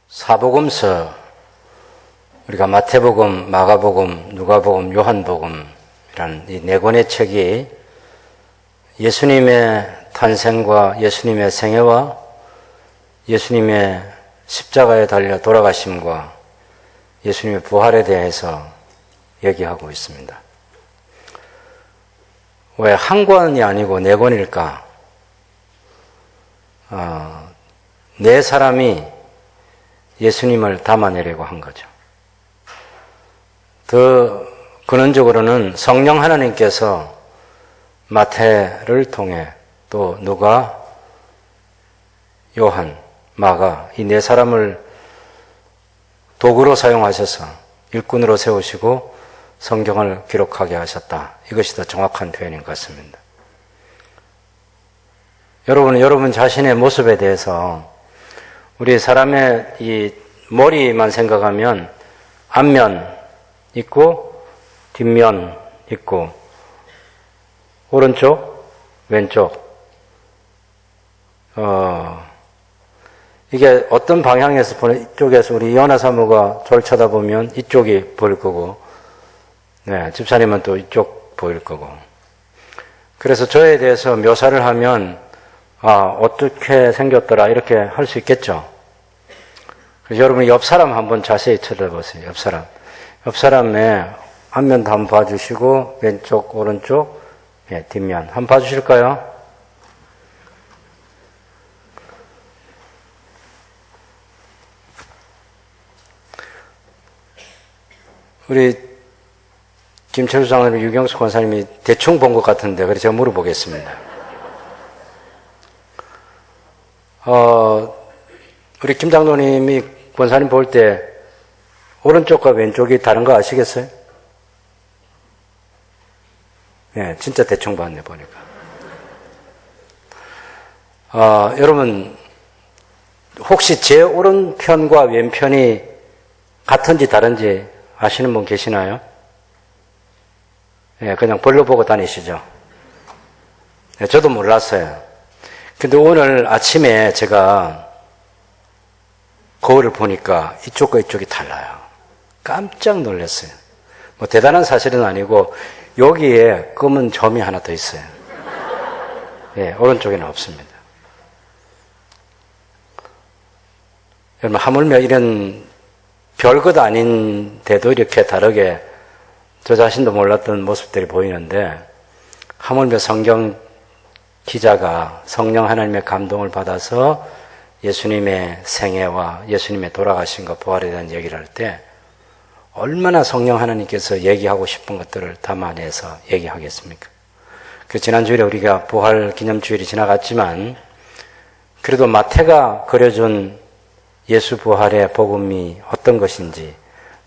사복음서, 우리가 마태복음, 마가복음, 누가복음, 요한복음이라는 이 네 권의 책이 예수님의 탄생과 예수님의 생애와 예수님의 십자가에 달려 돌아가심과 예수님의 부활에 대해서 얘기하고 있습니다. 왜 한 권이 아니고 네 권일까? 네 사람이 예수님을 담아내려고 한 거죠. 더 근원적으로는 성령 하나님께서 마태를 통해 또 누가, 요한, 마가 이 네 사람을 도구로 사용하셔서 일꾼으로 세우시고 성경을 기록하게 하셨다. 이것이 더 정확한 표현인 것 같습니다. 여러분 자신의 모습에 대해서 우리 사람의 이 머리만 생각하면 앞면 있고 뒷면 있고 오른쪽, 왼쪽 이게 어떤 방향에서 보는 이쪽에서 우리 이현아 사모가 저를 쳐다보면 이쪽이 보일 거고 네, 집사님은 또 이쪽 보일 거고 그래서 저에 대해서 묘사를 하면 어떻게 생겼더라 이렇게 할 수 있겠죠. 그래서 여러분 옆 사람 한번 자세히 쳐다보세요. 옆 사람의 앞면도 한번 봐주시고 왼쪽, 오른쪽, 네, 뒷면 한번 봐주실까요? 우리 김철수 장로님, 유경수 권사님이 대충 본 것 같은데 그래서 제가 물어보겠습니다. 우리 김 장로님이 권사님 볼 때 오른쪽과 왼쪽이 다른 거 아시겠어요? 네, 진짜 대충 봤네 보니까. 여러분 혹시 제 오른편과 왼편이 같은지 다른지 아시는 분 계시나요? 네, 그냥 별로 보고 다니시죠? 네, 저도 몰랐어요. 근데 오늘 아침에 제가 거울을 보니까 이쪽과 이쪽이 달라요. 깜짝 놀랐어요. 뭐 대단한 사실은 아니고 여기에 검은 점이 하나 더 있어요. 예, 오른쪽에는 없습니다. 여러분 하물며 이런 별것 아닌데도 이렇게 다르게 저 자신도 몰랐던 모습들이 보이는데 하물며 성경 기자가 성령 하나님의 감동을 받아서 예수님의 생애와 예수님의 돌아가심과 부활에 대한 얘기를 할 때 얼마나 성령 하나님께서 얘기하고 싶은 것들을 담아내서 얘기하겠습니까? 그 지난주일에 우리가 부활 기념주일이 지나갔지만 그래도 마태가 그려준 예수 부활의 복음이 어떤 것인지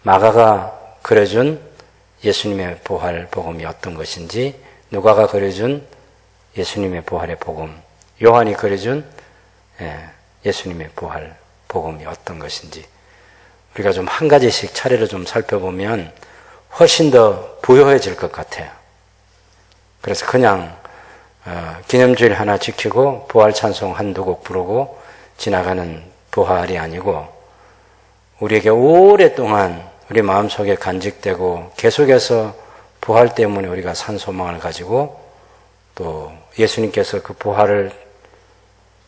마가가 그려준 예수님의 부활 복음이 어떤 것인지 누가가 그려준 예수님의 부활의 복음, 요한이 그려준 예수님의 부활 복음이 어떤 것인지 우리가 좀 한 가지씩 차례로 좀 살펴보면 훨씬 더 부요해질 것 같아요. 그래서 그냥 기념주일 하나 지키고 부활 찬송 한두 곡 부르고 지나가는 부활이 아니고 우리에게 오랫동안 우리 마음속에 간직되고 계속해서 부활 때문에 우리가 산 소망을 가지고 또 예수님께서 그 부활을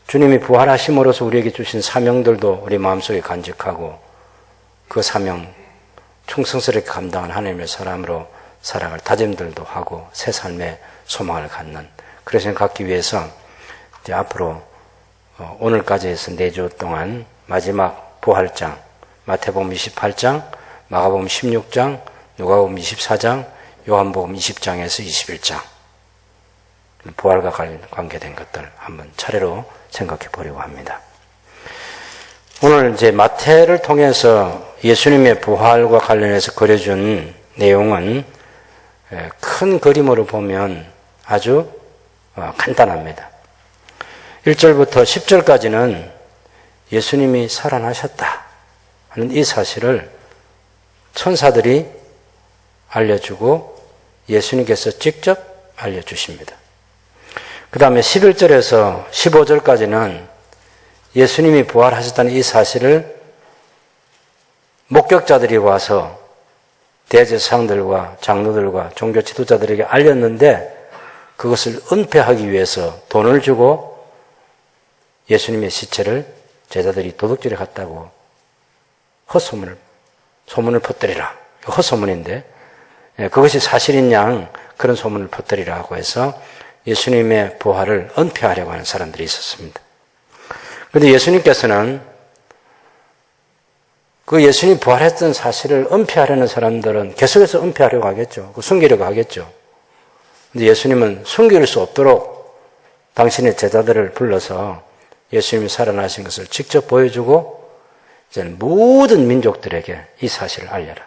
주님이 부활하심으로써 우리에게 주신 사명들도 우리 마음속에 간직하고 그 사명 충성스럽게 감당한 하나님의 사람으로 살아갈 다짐들도 하고 새 삶의 소망을 갖는 그래서 갖기 위해서 이제 앞으로 오늘까지 해서 4주 동안 마지막 부활장 마태복음 28장, 마가복음 16장, 누가복음 24장, 요한복음 20장에서 21장 부활과 관계된 것들 한번 차례로 생각해 보려고 합니다. 오늘 이제 마태를 통해서 예수님의 부활과 관련해서 그려준 내용은 큰 그림으로 보면 아주 간단합니다. 1절부터 10절까지는 예수님이 살아나셨다 하는 이 사실을 천사들이 알려주고 예수님께서 직접 알려주십니다. 그 다음에 11절에서 15절까지는 예수님이 부활하셨다는 이 사실을 목격자들이 와서 대제사장들과 장로들과 종교 지도자들에게 알렸는데 그것을 은폐하기 위해서 돈을 주고 예수님의 시체를 제자들이 도둑질해 갔다고 소문을 퍼뜨리라. 헛소문인데 그것이 사실인 양 그런 소문을 퍼뜨리라 하고 해서 예수님의 부활을 은폐하려고 하는 사람들이 있었습니다. 그런데 예수님께서는 그 예수님 부활했던 사실을 은폐하려는 사람들은 계속해서 은폐하려고 하겠죠. 숨기려고 하겠죠. 근데 예수님은 숨길 수 없도록 당신의 제자들을 불러서 예수님이 살아나신 것을 직접 보여주고 이제 모든 민족들에게 이 사실을 알려라.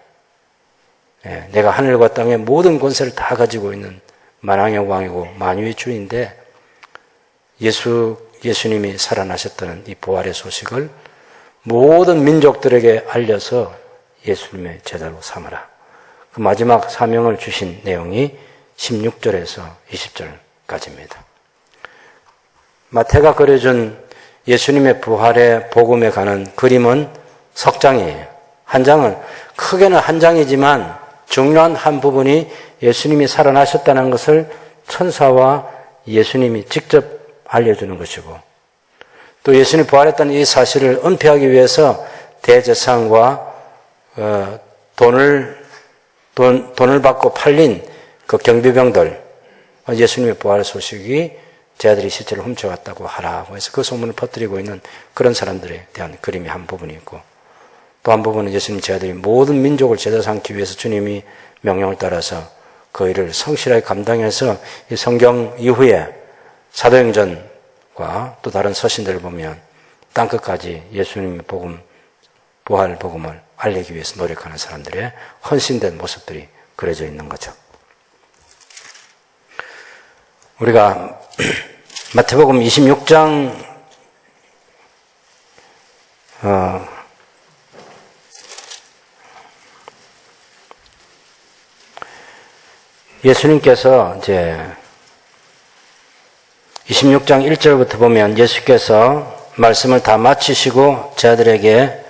내가 하늘과 땅의 모든 권세를 다 가지고 있는 만왕의 왕이고 만유의 주인데 예수님이 살아나셨다는 이 부활의 소식을 모든 민족들에게 알려서 예수님의 제자로 삼으라. 그 마지막 사명을 주신 내용이 16절에서 20절까지입니다. 마태가 그려준 예수님의 부활의 복음에 관한 그림은 석장이에요. 한 장은 크게는 한 장이지만 중요한 한 부분이 예수님이 살아나셨다는 것을 천사와 예수님이 직접 알려주는 것이고 또 예수님이 부활했다는 이 사실을 은폐하기 위해서 대제사장과 돈을 받고 팔린 그 경비병들 예수님의 부활 소식이 제자들이 시체를 훔쳐갔다고 하라고 해서 그 소문을 퍼뜨리고 있는 그런 사람들에 대한 그림이 한 부분이 있고 또 한 부분은 예수님 제자들이 모든 민족을 제자 삼기 위해서 주님이 명령을 따라서 그 일을 성실하게 감당해서 이 성경 이후에 사도행전과 또 다른 서신들을 보면 땅끝까지 예수님의 복음, 부활 복음을 알리기 위해서 노력하는 사람들의 헌신된 모습들이 그려져 있는 거죠. 우리가 마태복음 26장 예수님께서 이제 26장 1절부터 보면 예수께서 말씀을 다 마치시고 제자들에게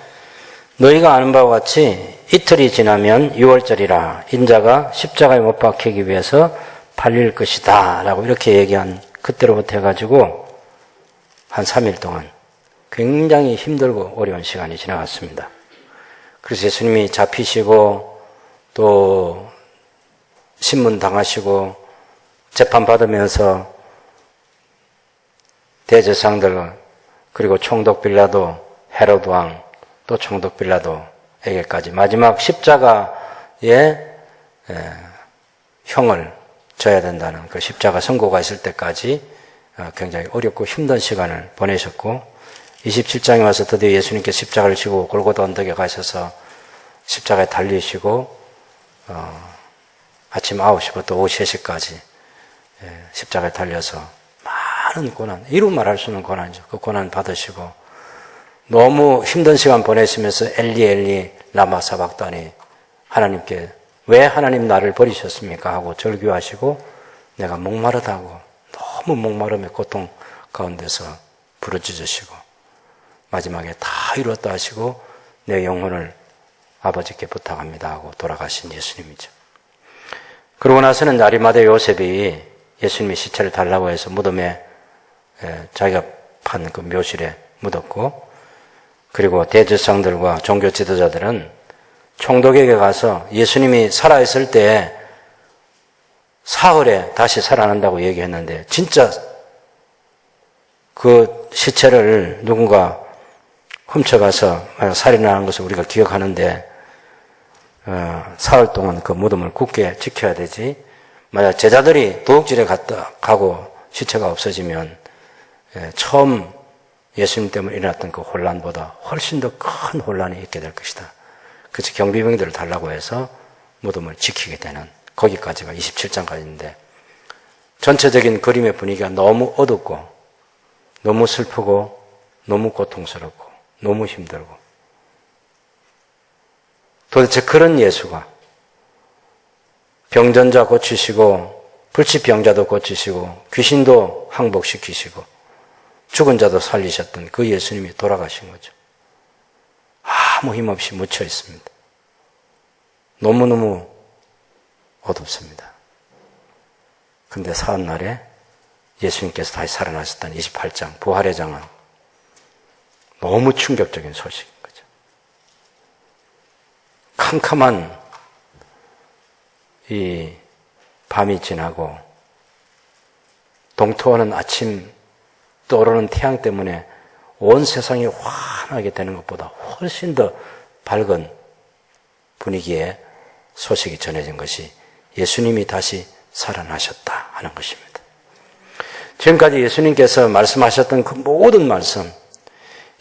너희가 아는 바와 같이 이틀이 지나면 6월절이라 인자가 십자가에 못 박히기 위해서 팔릴 것이다 라고 이렇게 얘기한 그때로부터 해가지고 한 3일 동안 굉장히 힘들고 어려운 시간이 지나갔습니다. 그래서 예수님이 잡히시고 또 신문 당하시고 재판받으면서 대제사장들 그리고 총독 빌라도 헤롯 왕 또 총독 빌라도에게까지 마지막 십자가의 형을 져야 된다는 그 십자가 선고가 있을 때까지 굉장히 어렵고 힘든 시간을 보내셨고 27장에 와서 드디어 예수님께 십자가를 지고 골고다 언덕에 가셔서 십자가에 달리시고 아침 9시부터 오후 3시까지 십자가에 달려서 많은 고난, 이루 말할 수 없는 고난이죠. 그 고난 받으시고 너무 힘든 시간 보내시면서 엘리 엘리 라마 사박다니 하나님께 왜 하나님 나를 버리셨습니까? 하고 절규하시고 내가 목마르다고 너무 목마름의 고통 가운데서 부르짖으시고 마지막에 다 이루었다 하시고 내 영혼을 아버지께 부탁합니다 하고 돌아가신 예수님이죠. 그러고 나서는 아리마대 요셉이 예수님의 시체를 달라고 해서 무덤에 자기가 판 그 묘실에 묻었고 그리고 대제사장들과 종교 지도자들은 총독에게 가서 예수님이 살아있을 때 사흘에 다시 살아난다고 얘기했는데 진짜 그 시체를 누군가 훔쳐가서 살인을 한 것을 우리가 기억하는데 사흘 동안 그 무덤을 굳게 지켜야 되지. 만약 제자들이 도둑질에 가고 시체가 없어지면 처음 예수님 때문에 일어났던 그 혼란보다 훨씬 더 큰 혼란이 있게 될 것이다. 그래서 경비병들을 달라고 해서 무덤을 지키게 되는 거기까지가 27장까지인데 전체적인 그림의 분위기가 너무 어둡고 너무 슬프고 너무 고통스럽고 너무 힘들고 도대체 그런 예수가 병전자 고치시고 불치병자도 고치시고 귀신도 항복시키시고 죽은 자도 살리셨던 그 예수님이 돌아가신 거죠. 아무 힘없이 묻혀 있습니다. 너무너무 어둡습니다. 근데 사흘날에 예수님께서 다시 살아나셨다는 28장, 부활의 장은 너무 충격적인 소식인 거죠. 캄캄한 이 밤이 지나고 동토하는 아침 떠오르는 태양 때문에 온 세상이 환하게 되는 것보다 훨씬 더 밝은 분위기에 소식이 전해진 것이 예수님이 다시 살아나셨다 하는 것입니다. 지금까지 예수님께서 말씀하셨던 그 모든 말씀,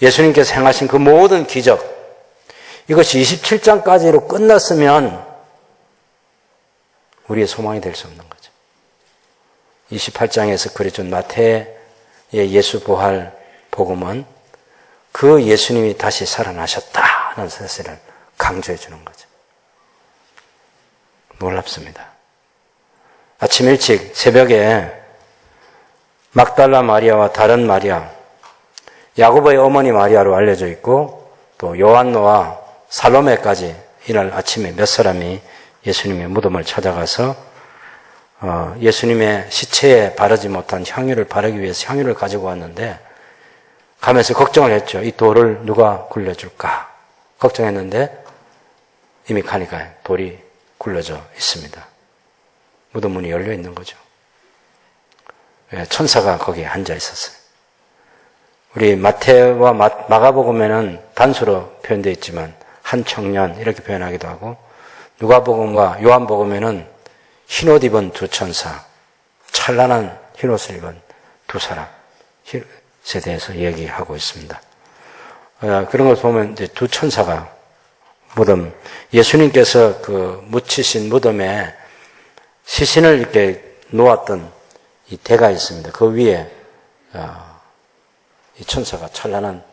예수님께서 행하신 그 모든 기적, 이것이 27장까지로 끝났으면 우리의 소망이 될 수 없는 거죠. 28장에서 그려준 마태의 예수 부활 복음은 그 예수님이 다시 살아나셨다는 사실을 강조해 주는 거죠. 놀랍습니다. 아침 일찍 새벽에 막달라 마리아와 다른 마리아, 야고보의 어머니 마리아로 알려져 있고 또 요한노와 살로메까지 이날 아침에 몇 사람이 예수님의 무덤을 찾아가서 예수님의 시체에 바르지 못한 향유를 바르기 위해서 향유를 가지고 왔는데 가면서 걱정을 했죠. 이 돌을 누가 굴려줄까? 걱정했는데 이미 가니까 돌이 굴러져 있습니다. 무덤 문이 열려 있는 거죠. 천사가 거기에 앉아 있었어요. 우리 마태와 마가복음에는 단수로 표현되어 있지만 한 청년 이렇게 표현하기도 하고 누가복음과 요한복음에는 흰옷 입은 두 천사, 찬란한 흰옷을 입은 두 사람에 대해서 얘기하고 있습니다. 그런 걸 보면 이제 두 천사가 무덤, 예수님께서 그 묻히신 무덤에 시신을 이렇게 놓았던 이 대가 있습니다. 그 위에 이 천사가 찬란한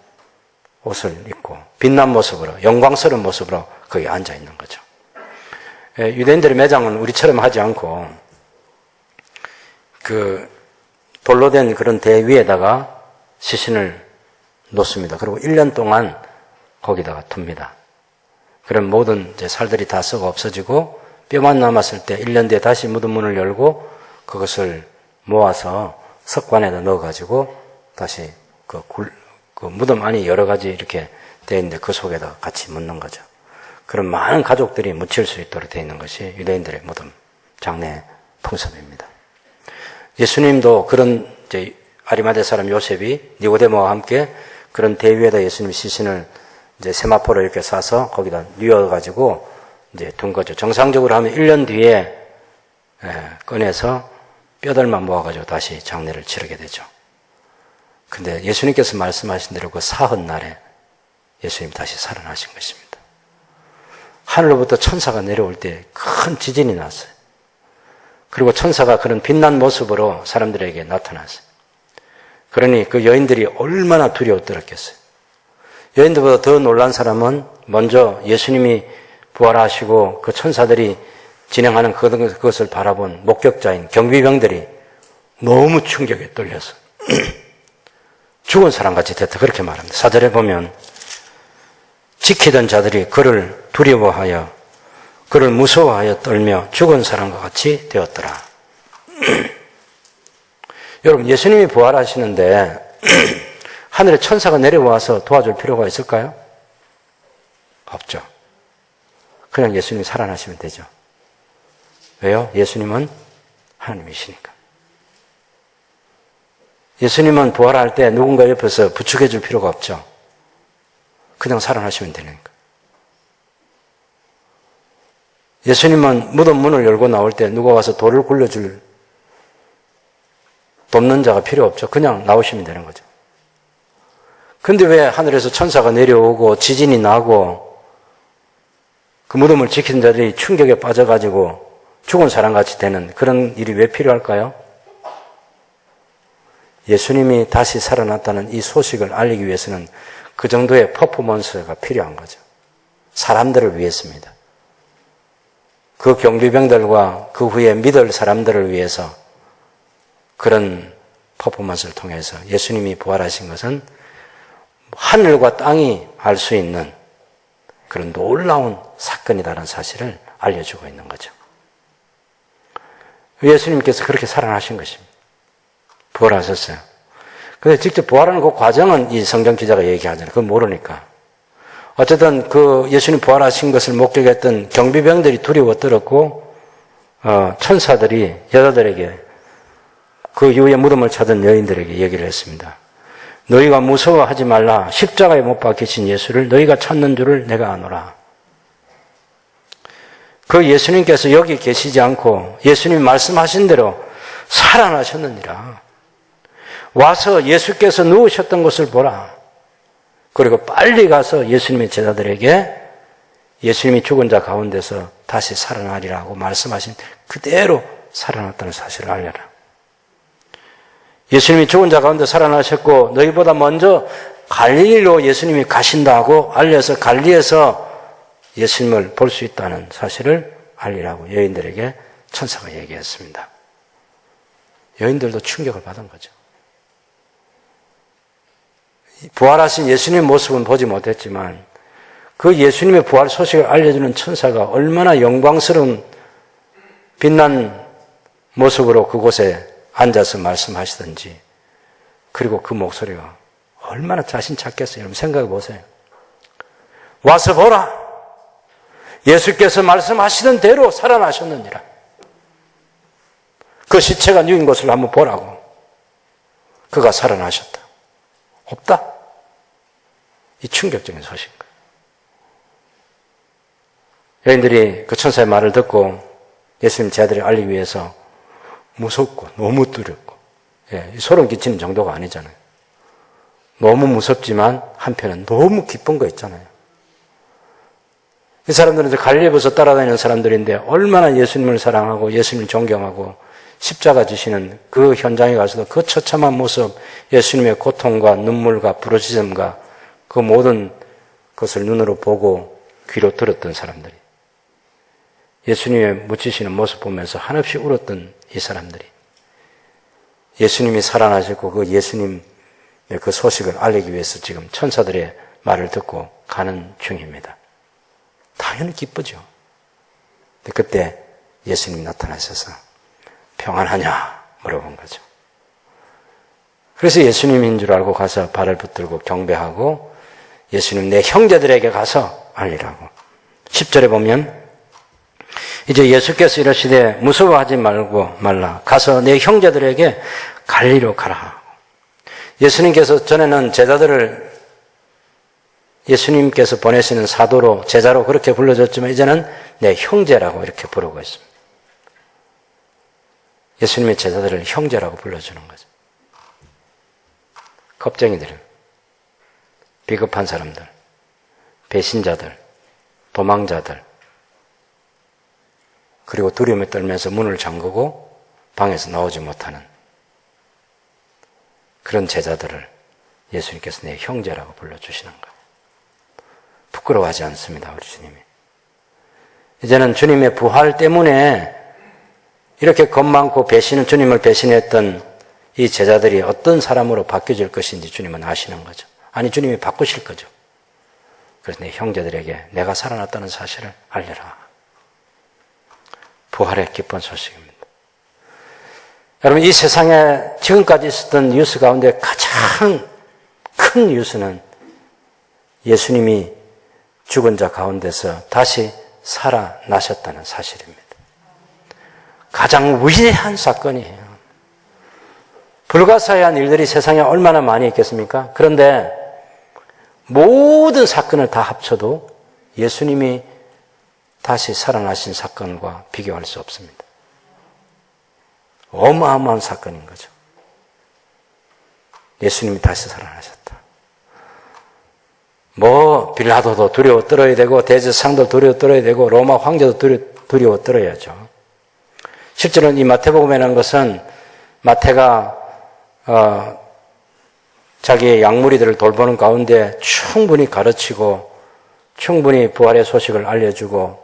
옷을 입고 빛난 모습으로, 영광스러운 모습으로 거기 앉아 있는 거죠. 유대인들의 매장은 우리처럼 하지 않고 그 돌로 된 그런 대 위에다가 시신을 놓습니다. 그리고 1년 동안 거기다가 둡니다. 그럼 모든 이제 살들이 다 썩어 없어지고 뼈만 남았을 때 1년 뒤에 다시 무덤 문을 열고 그것을 모아서 석관에다 넣어가지고 다시 그 무덤 안이 여러 가지 이렇게 되어 있는데 그 속에다 같이 묻는 거죠. 그런 많은 가족들이 묻힐 수 있도록 되어 있는 것이 유대인들의 무덤 장례 풍습입니다. 예수님도 그런 이제 아리마대 사람 요셉이 니고데모와 함께 그런 대 위에다 예수님 시신을 이제 세마포로 이렇게 싸서 거기다 뉘어가지고 이제 둔 거죠. 정상적으로 하면 1년 뒤에 꺼내서 뼈들만 모아가지고 다시 장례를 치르게 되죠. 근데 예수님께서 말씀하신 대로 그 사흘날에 예수님 다시 살아나신 것입니다. 하늘로부터 천사가 내려올 때 큰 지진이 났어요. 그리고 천사가 그런 빛난 모습으로 사람들에게 나타났어요. 그러니 그 여인들이 얼마나 두려워 떨었겠어요. 여인들보다 더 놀란 사람은 먼저 예수님이 부활하시고 그 천사들이 진행하는 그것을 바라본 목격자인 경비병들이 너무 충격에 떨려서 죽은 사람같이 됐다 그렇게 말합니다. 4절에 보면 지키던 자들이 그를 두려워하여 그를 무서워하여 떨며 죽은 사람과 같이 되었더라. 여러분, 예수님이 부활하시는데 하늘에 천사가 내려와서 도와줄 필요가 있을까요? 없죠. 그냥 예수님이 살아나시면 되죠. 왜요? 예수님은 하나님이시니까. 예수님은 부활할 때 누군가 옆에서 부축해 줄 필요가 없죠. 그냥 살아나시면 되니까. 예수님은 무덤 문을 열고 나올 때 누가 와서 돌을 굴려줄 돕는 자가 필요 없죠. 그냥 나오시면 되는 거죠. 근데 왜 하늘에서 천사가 내려오고 지진이 나고 그 무덤을 지키는 자들이 충격에 빠져가지고 죽은 사람같이 되는 그런 일이 왜 필요할까요? 예수님이 다시 살아났다는 이 소식을 알리기 위해서는 그 정도의 퍼포먼스가 필요한 거죠. 사람들을 위해서입니다. 그 경비병들과 그 후에 믿을 사람들을 위해서 그런 퍼포먼스를 통해서 예수님이 부활하신 것은 하늘과 땅이 알 수 있는 그런 놀라운 사건이다라는 사실을 알려주고 있는 거죠. 예수님께서 그렇게 살아나신 것입니다. 부활하셨어요. 근데 직접 부활하는 그 과정은 이 성경 기자가 얘기하잖아요. 그건 모르니까. 어쨌든 그 예수님 부활하신 것을 목격했던 경비병들이 두려워 떨었고, 천사들이 여자들에게 그 이후에 무덤을 찾은 여인들에게 얘기를 했습니다. 너희가 무서워하지 말라. 십자가에 못 박히신 예수를 너희가 찾는 줄을 내가 아노라. 그 예수님께서 여기 계시지 않고 예수님 말씀하신 대로 살아나셨느니라. 와서 예수께서 누우셨던 것을 보라. 그리고 빨리 가서 예수님의 제자들에게 예수님이 죽은 자 가운데서 다시 살아나리라고 말씀하신 그대로 살아났다는 사실을 알려라. 예수님이 죽은 자 가운데 살아나셨고 너희보다 먼저 갈릴리로 예수님이 가신다고 알려서 갈릴리에서 예수님을 볼 수 있다는 사실을 알리라고 여인들에게 천사가 얘기했습니다. 여인들도 충격을 받은 거죠. 부활하신 예수님의 모습은 보지 못했지만 그 예수님의 부활 소식을 알려주는 천사가 얼마나 영광스러운 빛난 모습으로 그곳에 앉아서 말씀하시든지, 그리고 그 목소리가 얼마나 자신 찾겠어요. 여러분 생각해 보세요. 와서 보라. 예수께서 말씀하시던 대로 살아나셨느니라. 그 시체가 누인 것을 한번 보라고. 그가 살아나셨다. 없다. 이 충격적인 소식인 거예요. 여인들이 그 천사의 말을 듣고 예수님 제자들이 알리기 위해서 무섭고 너무 두렵고, 소름 끼치는 정도가 아니잖아요. 너무 무섭지만 한편은 너무 기쁜 거 있잖아요. 이 사람들은 이제 갈릴리에서 따라다니는 사람들인데 얼마나 예수님을 사랑하고 예수님을 존경하고 십자가 지시는 그 현장에 가서도 그 처참한 모습, 예수님의 고통과 눈물과 부르짖음과 그 모든 것을 눈으로 보고 귀로 들었던 사람들이, 예수님의 묻히시는 모습 보면서 한없이 울었던 이 사람들이 예수님이 살아나셨고 그 예수님의 그 소식을 알리기 위해서 지금 천사들의 말을 듣고 가는 중입니다. 당연히 기쁘죠. 근데 그때 예수님이 나타나셔서 평안하냐 물어본 거죠. 그래서 예수님인 줄 알고 가서 발을 붙들고 경배하고 예수님 내 형제들에게 가서 알리라고. 10절에 보면 이제 예수께서 이러시되 무서워하지 말라. 가서 내 형제들에게 갈리로 가라. 예수님께서 전에는 제자들을 예수님께서 보내시는 사도로, 제자로 그렇게 불러줬지만 이제는 내 형제라고 이렇게 부르고 있습니다. 예수님의 제자들을 형제라고 불러주는 거죠. 겁쟁이들, 비겁한 사람들, 배신자들, 도망자들, 그리고 두려움에 떨면서 문을 잠그고 방에서 나오지 못하는 그런 제자들을 예수님께서 내 형제라고 불러주시는 거예요. 부끄러워하지 않습니다, 우리 주님이. 이제는 주님의 부활 때문에 이렇게 겁 많고 주님을 배신했던 이 제자들이 어떤 사람으로 바뀌어질 것인지 주님은 아시는 거죠. 아니, 주님이 바꾸실 거죠. 그래서 내 형제들에게 내가 살아났다는 사실을 알려라. 부활의 기쁜 소식입니다. 여러분, 이 세상에 지금까지 있었던 뉴스 가운데 가장 큰 뉴스는 예수님이 죽은 자 가운데서 다시 살아나셨다는 사실입니다. 가장 위대한 사건이에요. 불가사의한 일들이 세상에 얼마나 많이 있겠습니까? 그런데 모든 사건을 다 합쳐도 예수님이 다시 살아나신 사건과 비교할 수 없습니다. 어마어마한 사건인 거죠. 예수님이 다시 살아나셨다. 빌라도도 두려워 떨어야 되고, 대제사장도 두려워 떨어야 되고, 로마 황제도 두려워 떨어야죠. 실제로는 이 마태복음이라는 것은 마태가 자기의 양무리들을 돌보는 가운데 충분히 가르치고 충분히 부활의 소식을 알려주고,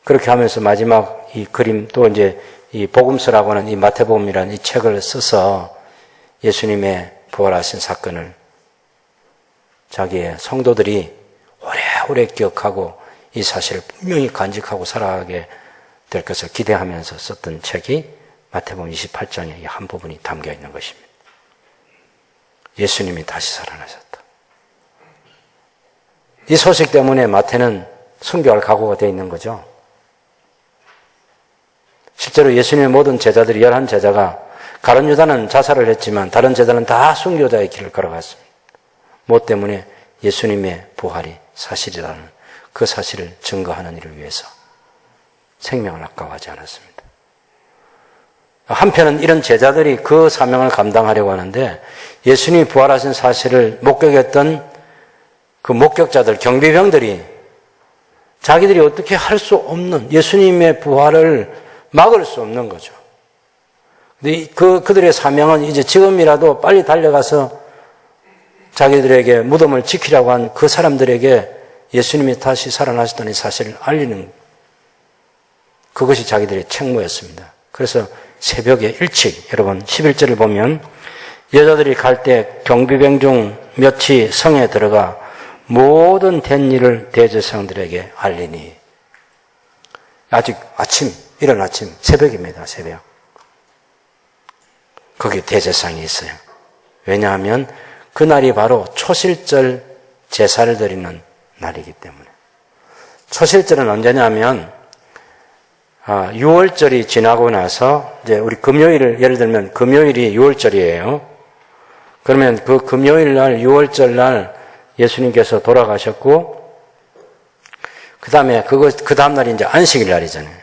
그렇게 하면서 마지막 이 그림, 또 이제 이 복음서라고 하는 이 마태복음이라는 이 책을 써서 예수님의 부활하신 사건을 자기의 성도들이 오래오래 기억하고 이 사실을 분명히 간직하고 살아가게 될 것을 기대하면서 썼던 책이 마태복음 28장의 한 부분이 담겨 있는 것입니다. 예수님이 다시 살아나셨다. 이 소식 때문에 마태는 순교할 각오가 되어 있는 거죠. 실제로 예수님의 모든 제자들이 11제자가 가룟 유다는 자살을 했지만 다른 제자는 다 순교자의 길을 걸어갔습니다. 뭐 때문에? 예수님의 부활이 사실이라는 그 사실을 증거하는 일을 위해서 생명을 아까워하지 않았습니다. 한편은 이런 제자들이 그 사명을 감당하려고 하는데 예수님이 부활하신 사실을 목격했던 그 목격자들, 경비병들이 자기들이 어떻게 할 수 없는 예수님의 부활을 막을 수 없는 거죠. 근데 그들의 사명은 이제 지금이라도 빨리 달려가서 자기들에게 무덤을 지키라고 한 그 사람들에게 예수님이 다시 살아나셨다는 사실을 알리는 그것이 자기들의 책무였습니다. 그래서 새벽에 일찍 여러분 11절을 보면 여자들이 갈 때 경비병 중 몇이 성에 들어가 모든 된 일을 대제사장들에게 알리니 아직 아침, 이른 아침, 새벽입니다. 새벽. 거기 대제사장이 있어요. 왜냐하면 그날이 바로 초실절 제사를 드리는 날이기 때문에. 초실절은 언제냐면 6월절이 지나고 나서 이제 우리 금요일을 예를 들면 금요일이 6월절이에요. 그러면 그 금요일 날 6월절 날 예수님께서 돌아가셨고 그 다음 날이 이제 안식일 날이잖아요.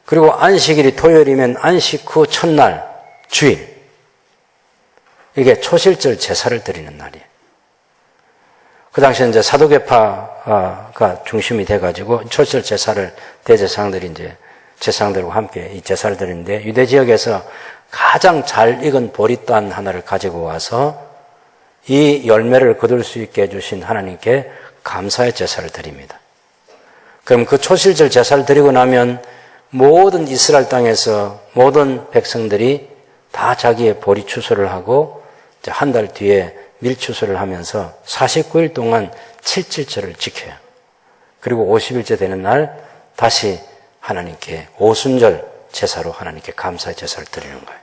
그리고 안식일이 토요일이면 안식 후 첫날 주일 이게 초실절 제사를 드리는 날이에요. 그 당시에 이제 사도계파가 중심이 돼가지고 초실절 제사를 대제사장들이 이제 제사장들과 함께 이 제사를 드리는데 유대 지역에서 가장 잘 익은 보리단 하나를 가지고 와서 이 열매를 거둘 수 있게 해주신 하나님께 감사의 제사를 드립니다. 그럼 그 초실절 제사를 드리고 나면 모든 이스라엘 땅에서 모든 백성들이 다 자기의 보리 추수를 하고 한 달 뒤에 밀추수를 하면서 49일 동안 7.7절을 지켜요. 그리고 50일째 되는 날 다시 하나님께 오순절 제사로 하나님께 감사의 제사를 드리는 거예요.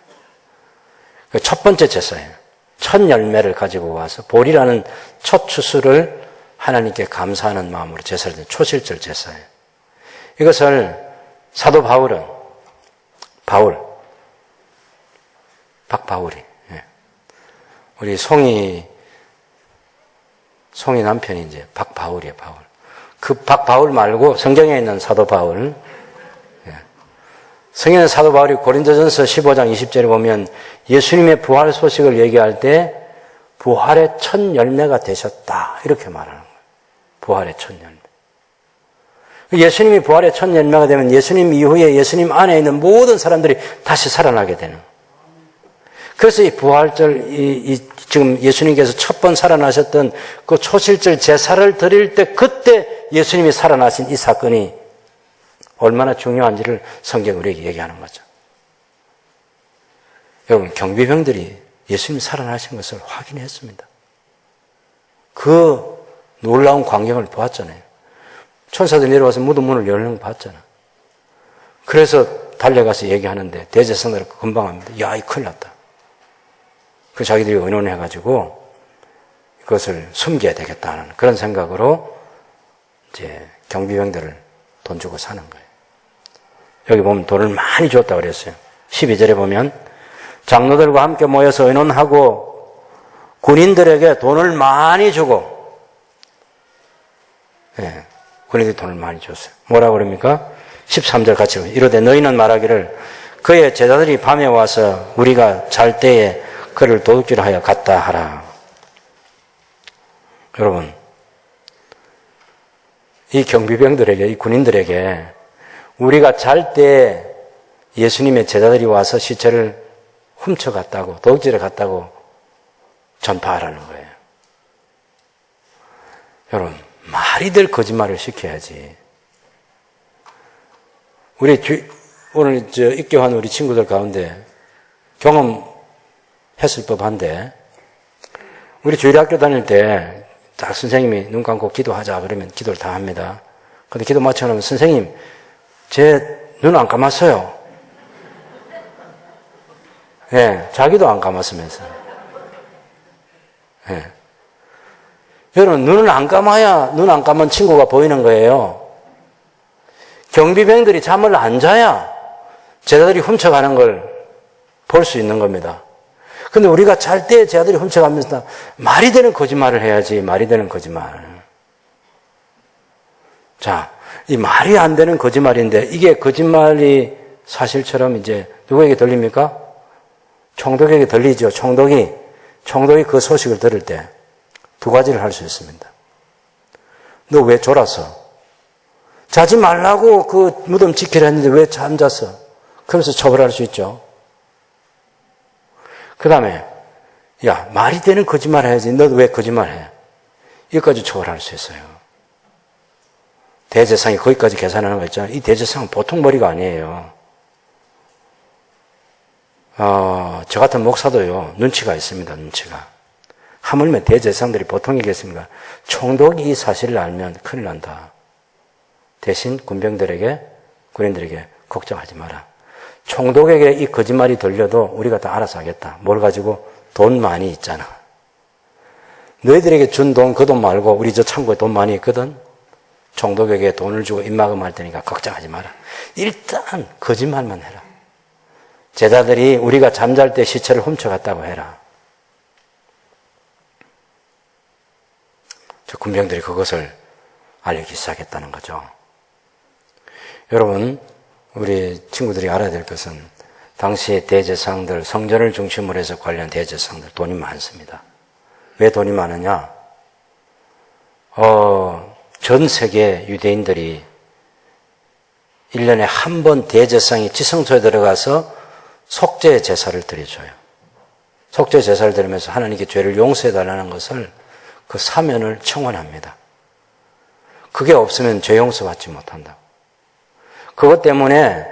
첫 번째 제사예요. 첫 열매를 가지고 와서 보리라는 첫 추수를 하나님께 감사하는 마음으로 제사를 드리는 초실절 제사예요. 이것을 사도 바울은 박바울이 우리 송이 남편이 이제 박바울이에요, 바울. 그 박바울 말고 성경에 있는 사도 바울. 성경의 사도 바울이 고린도전서 15장 20절에 보면 예수님의 부활 소식을 얘기할 때 부활의 첫 열매가 되셨다. 이렇게 말하는 거예요. 부활의 첫 열매. 예수님이 부활의 첫 열매가 되면 예수님 이후에 예수님 안에 있는 모든 사람들이 다시 살아나게 되는 거예요. 그래서 이 부활절, 지금 예수님께서 첫 번 살아나셨던 그 초실절 제사를 드릴 때 그때 예수님이 살아나신 이 사건이 얼마나 중요한지를 성경이 우리에게 얘기하는 거죠. 여러분, 경비병들이 예수님이 살아나신 것을 확인했습니다. 그 놀라운 광경을 보았잖아요. 천사들이 내려와서 무덤 문을 열는 거 봤잖아. 그래서 달려가서 얘기하는데 대제사장들은 금방 합니다. 야, 이 큰일 났다. 그 자기들이 의논해가지고 그것을 숨겨야 되겠다는 그런 생각으로 이제 경비병들을 돈 주고 사는 거예요. 여기 보면 돈을 많이 줬다고 그랬어요. 12절에 보면 장로들과 함께 모여서 의논하고 군인들에게 돈을 많이 주고 군인들이 돈을 많이 줬어요. 뭐라고 그럽니까? 13절 같이 보면 이르되 너희는 말하기를 그의 제자들이 밤에 와서 우리가 잘 때에 그를 도둑질하여 갔다 하라. 여러분, 이 경비병들에게, 이 군인들에게 우리가 잘 때 예수님의 제자들이 와서 시체를 훔쳐갔다고, 도둑질해 갔다고 전파하라는 거예요. 여러분, 말이 될 거짓말을 시켜야지. 오늘 입교한 우리 친구들 가운데 경험했을 법한데, 우리 주일학교 다닐 때 딱 선생님이 눈 감고 기도하자 그러면 기도를 다 합니다. 근데 기도 마치고 나면 선생님, 제 눈 안 감았어요. 예, 자기도 안 감았으면서. 예. 여러분, 눈을 안 감아야 눈 안 감은 친구가 보이는 거예요. 경비병들이 잠을 안 자야 제자들이 훔쳐가는 걸 볼 수 있는 겁니다. 근데 우리가 잘 때 제자들이 훔쳐가면서 말이 되는 거짓말을 해야지, 말이 되는 거짓말. 자, 이 말이 안 되는 거짓말인데 이게 거짓말이 사실처럼 이제 누구에게 들립니까? 총독에게 들리죠. 총독이 그 소식을 들을 때 두 가지를 할 수 있습니다. 너 왜 졸았어? 자지 말라고 그 무덤 지키려 했는데 왜 잠잤어? 그러면서 처벌할 수 있죠. 그 다음에 야, 말이 되는 거짓말 해야지. 너 왜 거짓말해? 여기까지 처벌할 수 있어요. 대제상이 거기까지 계산하는 거 있잖아요. 이 대제상은 보통 머리가 아니에요. 저 같은 목사도요, 눈치가 있습니다, 눈치가. 하물며 대제상들이 보통이겠습니까? 총독이 이 사실을 알면 큰일 난다. 대신 군인들에게 걱정하지 마라. 총독에게 이 거짓말이 들려도 우리가 다 알아서 하겠다. 뭘 가지고? 돈 많이 있잖아. 너희들에게 준 돈, 그 돈 말고 우리 저 창고에 돈 많이 있거든? 총독에게 돈을 주고 입막음할 테니까 걱정하지 마라. 일단 거짓말만 해라. 제자들이 우리가 잠잘 때 시체를 훔쳐갔다고 해라. 저 군병들이 그것을 알리기 시작했다는 거죠. 여러분, 우리 친구들이 알아야 될 것은 당시의 대제사장들, 성전을 중심으로 해서 관련 대제사장들 돈이 많습니다. 왜 돈이 많으냐? 전 세계 유대인들이 1년에 한 번 대제사장이 지성소에 들어가서 속죄 제사를 드려줘요. 속죄 제사를 드리면서 하나님께 죄를 용서해달라는 것을 그 사면을 청원합니다. 그게 없으면 죄 용서받지 못한다. 그것 때문에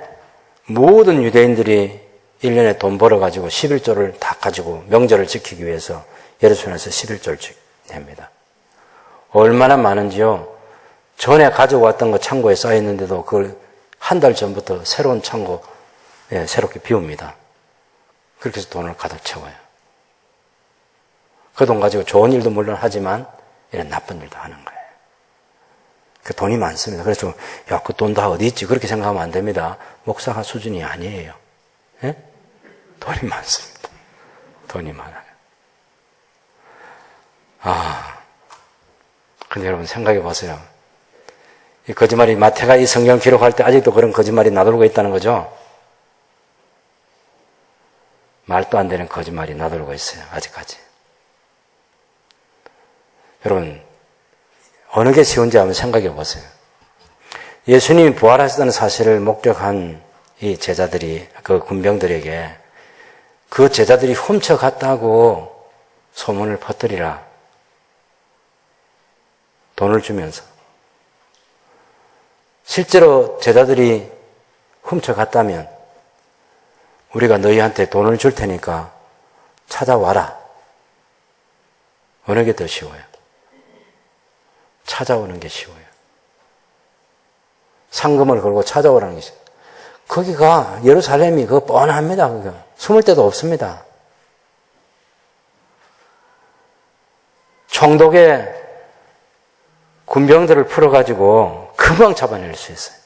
모든 유대인들이 1년에 돈 벌어가지고 11조를 다 가지고 명절을 지키기 위해서 예루살렘에서 11조를 냅니다. 얼마나 많은지요. 전에 가져왔던 거 창고에 쌓여있는데도 그걸 한 달 전부터 새로운 창고 새롭게 비웁니다. 그렇게 해서 돈을 가득 채워요. 그 돈 가지고 좋은 일도 물론 하지만 이런 나쁜 일도 하는 거예요. 그 돈이 많습니다. 그래서 야, 그 돈 다 어디 있지? 그렇게 생각하면 안 됩니다. 목사가 수준이 아니에요. 예? 돈이 많습니다. 돈이 많아요. 근데 여러분 생각해 보세요. 이 거짓말이 마태가 이 성경 기록할 때 아직도 그런 거짓말이 나돌고 있다는 거죠. 말도 안 되는 거짓말이 나돌고 있어요. 아직까지. 여러분, 어느 게 쉬운지 한번 생각해 보세요. 예수님이 부활하셨다는 사실을 목격한 이 제자들이, 그 군병들에게 그 제자들이 훔쳐갔다고 소문을 퍼뜨리라. 돈을 주면서. 실제로 제자들이 훔쳐갔다면 우리가 너희한테 돈을 줄 테니까 찾아와라. 어느 게 더 쉬워요? 찾아오는 게 쉬워요. 상금을 걸고 찾아오라는 게 쉬워요. 거기가 예루살렘이 그거 뻔합니다. 그거. 숨을 데도 없습니다. 총독의 군병들을 풀어가지고 금방 잡아낼 수 있어요.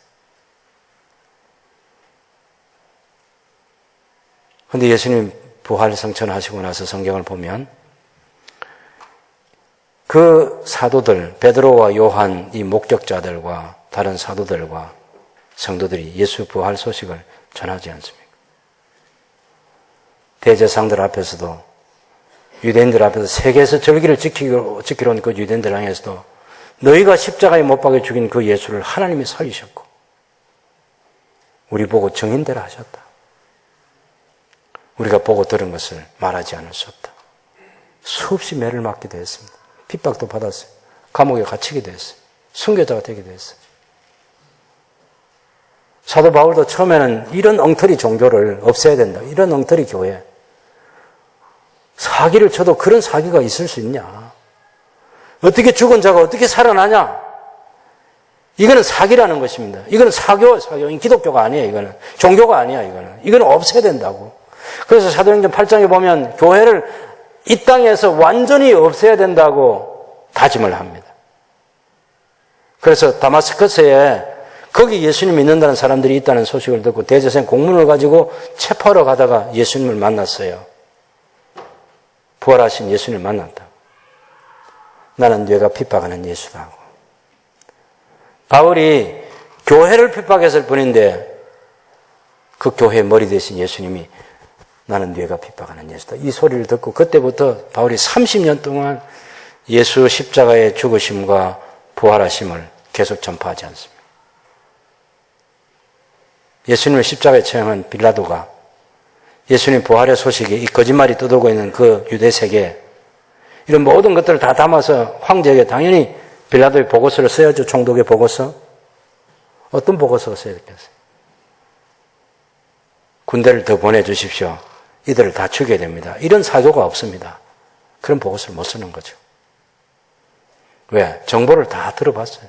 그런데 예수님 부활 성천하시고 나서 성경을 보면 그 사도들, 베드로와 요한, 이 목격자들과 다른 사도들과 성도들이 예수 부활 소식을 전하지 않습니까? 대제사장들 앞에서도, 유대인들 앞에서 세계에서 절기를 지키러 온 그 유대인들 향해서도 너희가 십자가에 못 박아 죽인 그 예수를 하나님이 살리셨고 우리 보고 증인되라 하셨다. 우리가 보고 들은 것을 말하지 않을 수 없다. 수없이 매를 맞기도 했습니다. 핍박도 받았어요. 감옥에 갇히기도 했어요. 순교자가 되기도 했어요. 사도 바울도 처음에는 이런 엉터리 종교를 없애야 된다. 이런 엉터리 교회. 사기를 쳐도 그런 사기가 있을 수 있냐. 어떻게 죽은 자가 어떻게 살아나냐. 이거는 사기라는 것입니다. 이거는 사교. 기독교가 아니에요, 이거는. 종교가 아니야, 이거는. 이거는 없애야 된다고. 그래서 사도행전 8장에 보면 교회를 이 땅에서 완전히 없애야 된다고 다짐을 합니다. 그래서 다마스커스에 거기 예수님 믿는다는 사람들이 있다는 소식을 듣고 대제사장 공문을 가지고 체포하러 가다가 예수님을 만났어요. 부활하신 예수님을 만났다. 나는 네가 핍박하는 예수다 하고. 바울이 교회를 핍박했을 뿐인데 그 교회의 머리 대신 예수님이 나는 네가 핍박하는 예수다. 이 소리를 듣고 그때부터 바울이 30년 동안 예수 십자가의 죽으심과 부활하심을 계속 전파하지 않습니다. 예수님을 십자가에 처형한 빌라도가 예수님 부활의 소식이 이 거짓말이 떠돌고 있는 그 유대 세계에 이런 모든 것들을 다 담아서 황제에게 당연히 빌라도의 보고서를 써야죠. 총독의 보고서. 어떤 보고서가 써야 되겠어요? 군대를 더 보내주십시오. 이들을 다 죽여야 됩니다. 이런 사교가 없습니다. 그런 보고서를 못 쓰는 거죠. 왜? 정보를 다 들어봤어요.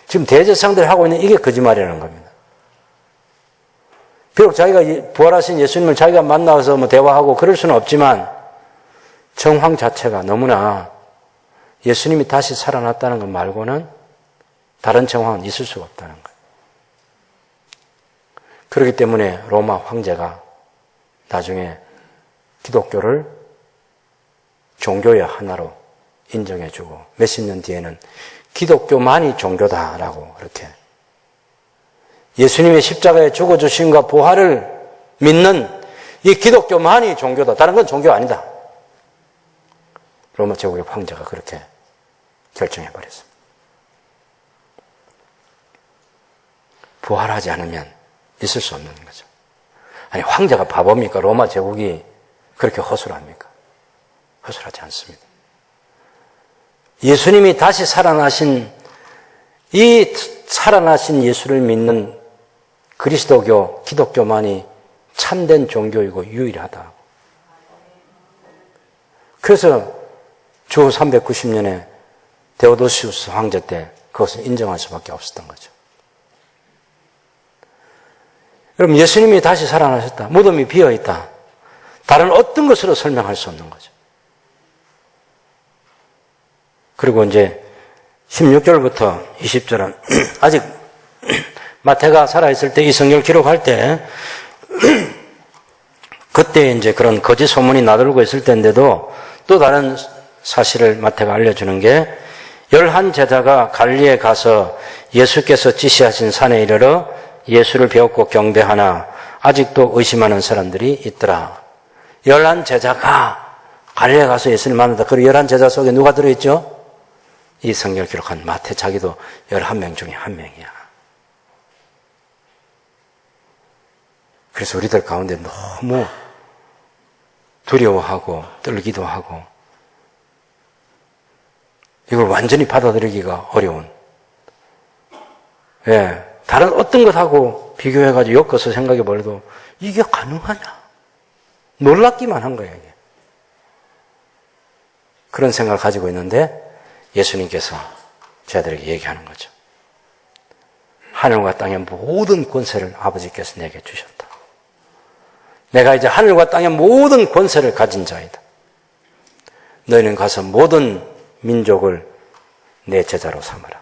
지금 대제사장들이 하고 있는 이게 거짓말이라는 겁니다. 비록 자기가 부활하신 예수님을 자기가 만나서 뭐 대화하고 그럴 수는 없지만 정황 자체가 너무나 예수님이 다시 살아났다는 것 말고는 다른 정황은 있을 수가 없다는 거예요. 그렇기 때문에 로마 황제가 나중에 기독교를 종교의 하나로 인정해주고 몇십 년 뒤에는 기독교만이 종교다라고 그렇게 예수님의 십자가에 죽어주심과 부활을 믿는 이 기독교만이 종교다. 다른 건 종교 아니다. 로마 제국의 황제가 그렇게 결정해버렸습니다. 부활하지 않으면 있을 수 없는 거죠. 아니 황제가 바보입니까? 로마 제국이 그렇게 허술합니까? 허술하지 않습니다. 예수님이 다시 살아나신 이 살아나신 예수를 믿는 그리스도교, 기독교만이 참된 종교이고 유일하다. 그래서 주 390년에 데오도시우스 황제 때 그것을 인정할 수밖에 없었던 거죠. 여러분, 예수님이 다시 살아나셨다. 무덤이 비어있다. 다른 어떤 것으로 설명할 수 없는 거죠. 그리고 이제 16절부터 20절은 아직 마태가 살아있을 때 이 성경을 기록할 때 그때 이제 그런 거짓 소문이 나돌고 있을 때인데도 또 다른 사실을 마태가 알려주는 게 11 제자가 갈리에 가서 예수께서 지시하신 산에 이르러 예수를 배웠고 경배하나 아직도 의심하는 사람들이 있더라. 11 제자가 갈리에 가서 예수를 만났다. 그리고 11 제자 속에 누가 들어있죠? 이 성경을 기록한 마태 자기도 11명 중에 한 명이야. 그래서 우리들 가운데 너무 두려워하고 떨기도 하고 이걸 완전히 받아들이기가 어려운, 예, 다른 어떤 것하고 비교해가지고 엮어서 생각해버려도 이게 가능하냐? 놀랍기만 한 거예요, 이게. 그런 생각을 가지고 있는데 예수님께서 저희들에게 얘기하는 거죠. 하늘과 땅의 모든 권세를 아버지께서 내게 주셨다. 내가 이제 하늘과 땅의 모든 권세를 가진 자이다. 너희는 가서 모든 민족을 내 제자로 삼으라.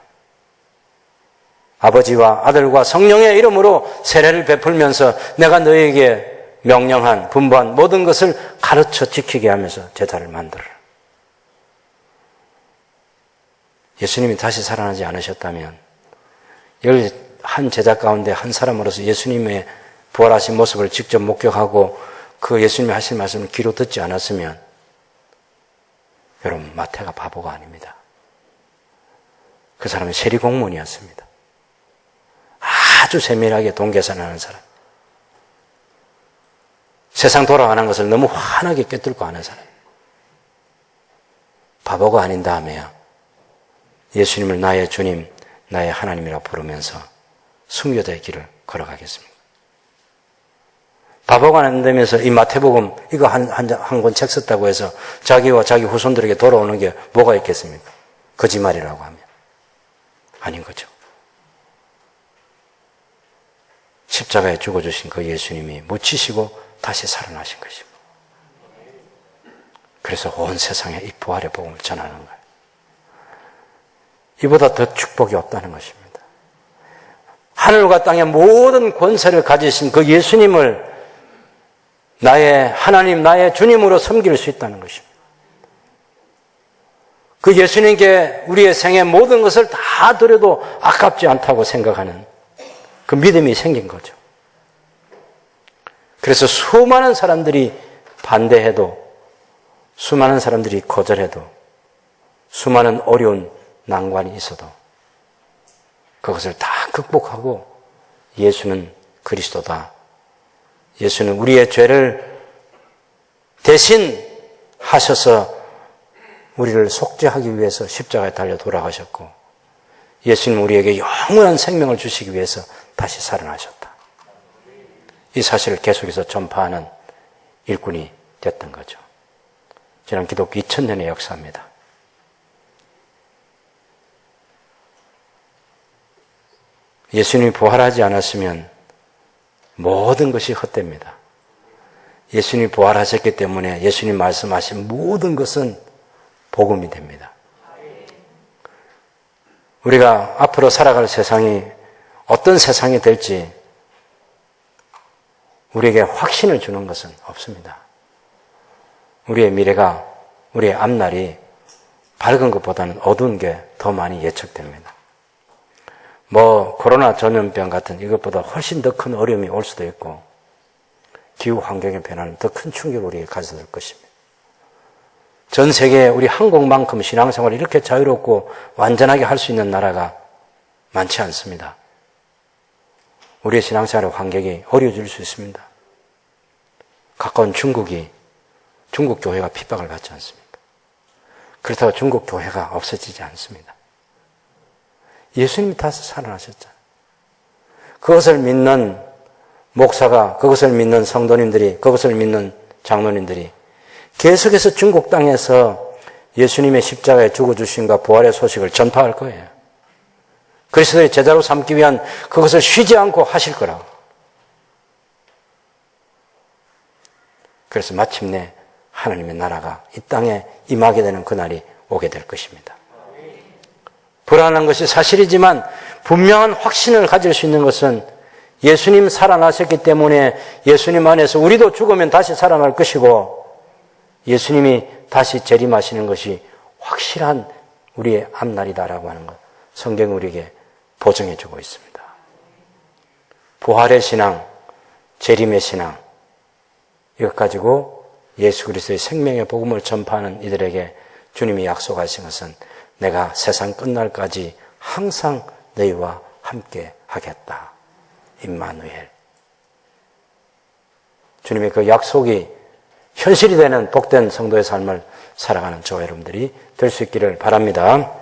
아버지와 아들과 성령의 이름으로 세례를 베풀면서 내가 너희에게 명령한 분부한 모든 것을 가르쳐 지키게 하면서 제자를 만들어라. 예수님이 다시 살아나지 않으셨다면 11 제자 가운데 한 사람으로서 예수님의 부활하신 모습을 직접 목격하고 그 예수님이 하신 말씀을 귀로 듣지 않았으면 여러분, 마태가 바보가 아닙니다. 그 사람은 세리공무원이었습니다. 아주 세밀하게 돈 계산하는 사람. 세상 돌아가는 것을 너무 환하게 꿰뚫고 아는 사람. 바보가 아닌 다음에야 예수님을 나의 주님, 나의 하나님이라 부르면서 순교자의 길을 걸어가겠습니다. 바보가 안 되면서 이 마태복음 이거 한 권 책 썼다고 해서 자기와 자기 후손들에게 돌아오는 게 뭐가 있겠습니까? 거짓말이라고 하면. 아닌 거죠. 십자가에 죽어주신 그 예수님이 묻히시고 다시 살아나신 것입니다. 그래서 온 세상에 이 부활의 복음을 전하는 거예요. 이보다 더 축복이 없다는 것입니다. 하늘과 땅의 모든 권세를 가지신 그 예수님을 나의 하나님, 나의 주님으로 섬길 수 있다는 것입니다. 그 예수님께 우리의 생의 모든 것을 다 드려도 아깝지 않다고 생각하는 그 믿음이 생긴 거죠. 그래서 수많은 사람들이 반대해도, 수많은 사람들이 거절해도, 수많은 어려운 난관이 있어도 그것을 다 극복하고 예수는 그리스도다. 예수는 우리의 죄를 대신 하셔서 우리를 속죄하기 위해서 십자가에 달려 돌아가셨고, 예수는 우리에게 영원한 생명을 주시기 위해서 다시 살아나셨다. 이 사실을 계속해서 전파하는 일꾼이 됐던 거죠. 지난 기독교 2000년의 역사입니다. 예수님이 부활하지 않았으면 모든 것이 헛됩니다. 예수님이 부활하셨기 때문에 예수님 말씀하신 모든 것은 복음이 됩니다. 우리가 앞으로 살아갈 세상이 어떤 세상이 될지 우리에게 확신을 주는 것은 없습니다. 우리의 미래가, 우리의 앞날이 밝은 것보다는 어두운 게 더 많이 예측됩니다. 코로나 전염병 같은 이것보다 훨씬 더 큰 어려움이 올 수도 있고, 기후 환경의 변화는 더 큰 충격을 우리에게 가져다 줄 것입니다. 전 세계에 우리 한국만큼 신앙생활을 이렇게 자유롭고 완전하게 할 수 있는 나라가 많지 않습니다. 우리의 신앙생활의 환경이 어려워질 수 있습니다. 가까운 중국 교회가 핍박을 받지 않습니까? 그렇다고 중국 교회가 없어지지 않습니다. 예수님이 다시 살아나셨잖아요. 그것을 믿는 목사가, 그것을 믿는 성도님들이, 그것을 믿는 장로님들이 계속해서 중국 땅에서 예수님의 십자가에 죽어주심과 부활의 소식을 전파할 거예요. 그리스도의 제자로 삼기 위한 그것을 쉬지 않고 하실 거라고. 그래서 마침내 하나님의 나라가 이 땅에 임하게 되는 그날이 오게 될 것입니다. 불안한 것이 사실이지만 분명한 확신을 가질 수 있는 것은 예수님 살아나셨기 때문에 예수님 안에서 우리도 죽으면 다시 살아날 것이고, 예수님이 다시 재림하시는 것이 확실한 우리의 앞날이다라고 하는 것, 성경이 우리에게 보증해 주고 있습니다. 부활의 신앙, 재림의 신앙, 이것 가지고 예수 그리스도의 생명의 복음을 전파하는 이들에게 주님이 약속하신 것은 내가 세상 끝날까지 항상 너희와 함께 하겠다. 임마누엘. 주님의 그 약속이 현실이 되는 복된 성도의 삶을 살아가는 저와 여러분들이 될 수 있기를 바랍니다.